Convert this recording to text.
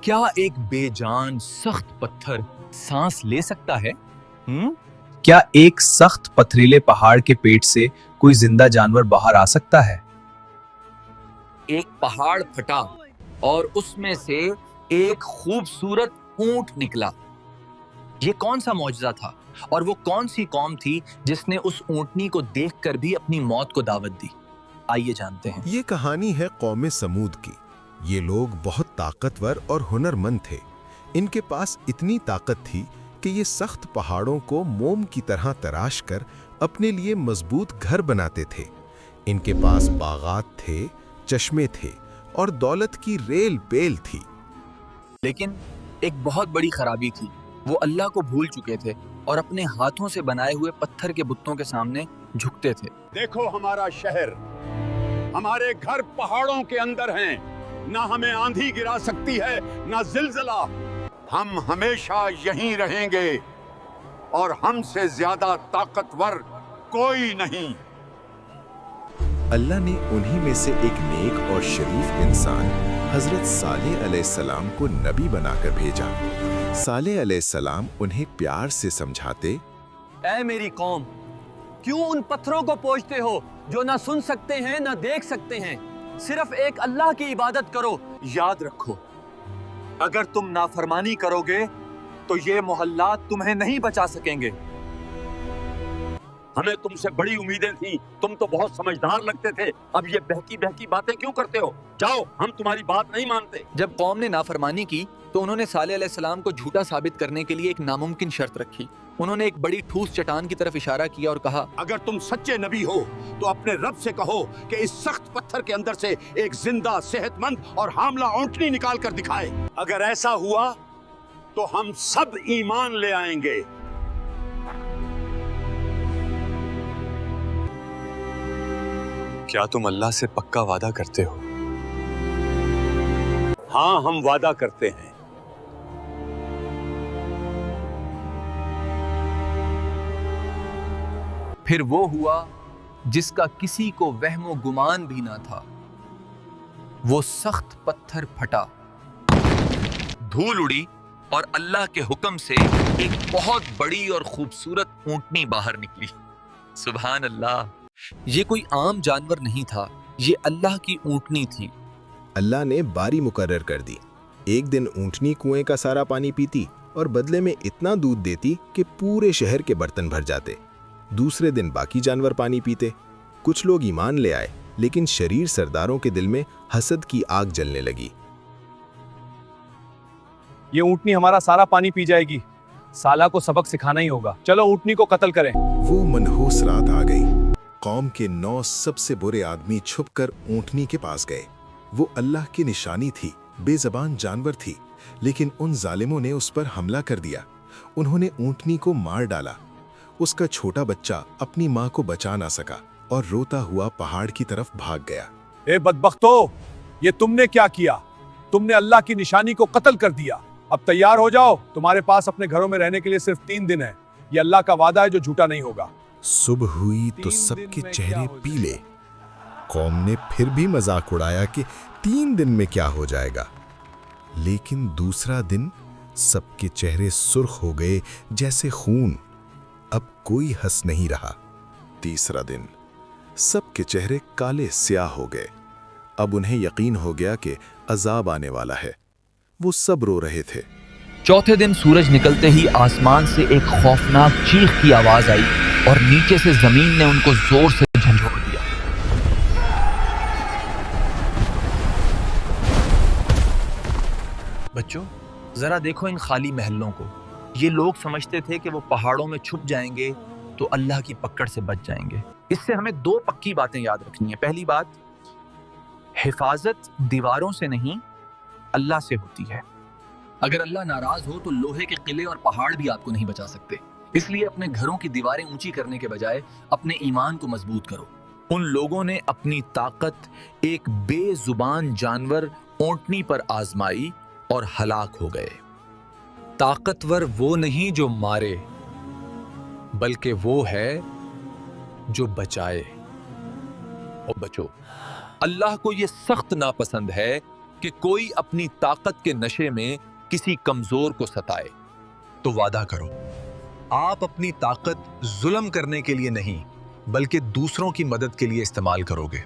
کیا ایک بے جان سخت پتھر سانس لے سکتا ہے؟ کیا ایک سخت پتھریلے پہاڑ کے پیٹ سے کوئی زندہ جانور باہر آ سکتا ہے؟ ایک پہاڑ پھٹا اور اس میں سے ایک خوبصورت اونٹ نکلا۔ یہ کون سا معجزہ تھا اور وہ کون سی قوم تھی جس نے اس اونٹنی کو دیکھ کر بھی اپنی موت کو دعوت دی؟ آئیے جانتے ہیں۔ یہ کہانی ہے قوم سمود کی۔ یہ لوگ بہت طاقتور اور ہنرمند تھے۔ ان کے پاس اتنی طاقت تھی کہ یہ سخت پہاڑوں کو موم کی طرح تراش کر اپنے لیے مضبوط گھر بناتے تھے۔ ان کے پاس باغات تھے، چشمے تھے اور دولت کی ریل بیل تھی۔ لیکن ایک بہت بڑی خرابی تھی، وہ اللہ کو بھول چکے تھے اور اپنے ہاتھوں سے بنائے ہوئے پتھر کے بتوں کے سامنے جھکتے تھے۔ دیکھو ہمارا شہر، ہمارے گھر پہاڑوں کے اندر ہیں، نہ ہمیں آندھی گرا سکتی ہے نہ زلزلہ، ہم ہمیشہ یہیں رہیں گے اور ہم سے زیادہ طاقتور کوئی نہیں۔ اللہ نے انہی میں سے ایک نیک اور شریف انسان حضرت صالح علیہ السلام کو نبی بنا کر بھیجا۔ صالح علیہ السلام انہیں پیار سے سمجھاتے، اے میری قوم، کیوں ان پتھروں کو پوجتے ہو جو نہ سن سکتے ہیں نہ دیکھ سکتے ہیں؟ صرف ایک اللہ کی عبادت کرو۔ یاد رکھو، اگر تم نافرمانی کرو گے تو یہ محلات تمہیں نہیں بچا سکیں گے۔ ہمیں تم سے بڑی امیدیں تھیں، تم تو بہت سمجھدار لگتے تھے، اب یہ بہکی بہکی باتیں کیوں کرتے ہو؟ جاؤ، ہم تمہاری بات نہیں مانتے۔ جب قوم نے نافرمانی کی تو انہوں نے صالح علیہ السلام کو جھوٹا ثابت کرنے کے لیے ایک ناممکن شرط رکھی۔ انہوں نے ایک بڑی ٹھوس چٹان کی طرف اشارہ کیا اور کہا، اگر تم سچے نبی ہو تو اپنے رب سے کہو کہ اس سخت پتھر کے اندر سے ایک زندہ، صحت مند اور حاملہ اونٹنی نکال کر دکھائے۔ اگر ایسا ہوا تو ہم سب ایمان لے آئیں گے۔ کیا تم اللہ سے پکا وعدہ کرتے ہو؟ ہاں، ہم وعدہ کرتے ہیں۔ پھر وہ ہوا جس کا کسی کو وہم و گمان بھی نہ تھا۔ وہ سخت پتھر پھٹا، دھول اڑی اور اللہ کے حکم سے ایک بہت بڑی اور خوبصورت اونٹنی باہر نکلی۔ سبحان اللہ! یہ کوئی عام جانور نہیں تھا، یہ اللہ کی اونٹنی تھی۔ اللہ نے باری مقرر کر دی۔ ایک دن اونٹنی کنویں کا سارا پانی پیتی اور بدلے میں اتنا دودھ دیتی کہ پورے شہر کے برتن بھر جاتے۔ دوسرے دن باقی جانور پانی پیتے۔ کچھ لوگ ایمان لے آئے، لیکن شریر سرداروں کے دل میں حسد کی آگ جلنے لگی۔ یہ اونٹنی ہمارا سارا پانی پی جائے گی، سالہ کو سبق سکھانا ہی ہوگا، چلو اونٹنی کو قتل کریں۔ وہ منحوس رات آ گئی۔ قوم کے 9 سب سے برے آدمی چھپ کر اونٹنی کے پاس گئے۔ وہ اللہ کی نشانی تھی، بے زبان جانور تھی، لیکن ان ظالموں نے اس پر حملہ کر دیا۔ انہوں نے اونٹنی کو مار ڈالا۔ اس کا چھوٹا بچہ اپنی ماں کو بچا نہ سکا اور روتا ہوا پہاڑ کی طرف بھاگ گیا۔ اے بدبختو، یہ تم نے کیا کیا؟ تم نے اللہ کی نشانی کو قتل کر دیا۔ اب تیار ہو جاؤ، تمہارے پاس اپنے گھروں میں رہنے کے لیے صرف 3 دن ہے۔ یہ اللہ کا وعدہ ہے جو جھوٹا نہیں ہوگا۔ صبح ہوئی تو سب کے چہرے پیلے۔ قوم نے پھر بھی مذاق اڑایا کہ 3 دن میں کیا ہو جائے گا، لیکن دوسرا دن سب کے چہرے سرخ ہو گئے جیسے خون۔ اب کوئی ہنس نہیں رہا۔ تیسرا دن سب کے چہرے کالے سیاہ ہو گئے۔ اب انہیں یقین ہو گیا کہ عذاب آنے والا ہے۔ وہ سب رو رہے تھے۔ چوتھے دن سورج نکلتے ہی آسمان سے ایک خوفناک چیخ کی آواز آئی اور نیچے سے زمین نے ان کو زور سے جھنجھوڑ دیا۔ بچوں، ذرا دیکھو ان خالی محلوں کو۔ یہ لوگ سمجھتے تھے کہ وہ پہاڑوں میں چھپ جائیں گے تو اللہ کی پکڑ سے بچ جائیں گے۔ اس سے ہمیں 2 پکی باتیں یاد رکھنی ہیں۔ پہلی بات، حفاظت دیواروں سے نہیں، اللہ سے ہوتی ہے۔ اگر اللہ ناراض ہو تو لوہے کے قلعے اور پہاڑ بھی آپ کو نہیں بچا سکتے۔ اس لیے اپنے گھروں کی دیواریں اونچی کرنے کے بجائے اپنے ایمان کو مضبوط کرو۔ ان لوگوں نے اپنی طاقت ایک بے زبان جانور اونٹنی پر آزمائی اور ہلاک ہو گئے۔ طاقتور وہ نہیں جو مارے، بلکہ وہ ہے جو بچائے۔ اور بچو، اللہ کو یہ سخت ناپسند ہے کہ کوئی اپنی طاقت کے نشے میں کسی کمزور کو ستائے، تو وعدہ کرو آپ اپنی طاقت ظلم کرنے کے لیے نہیں بلکہ دوسروں کی مدد کے لیے استعمال کرو گے۔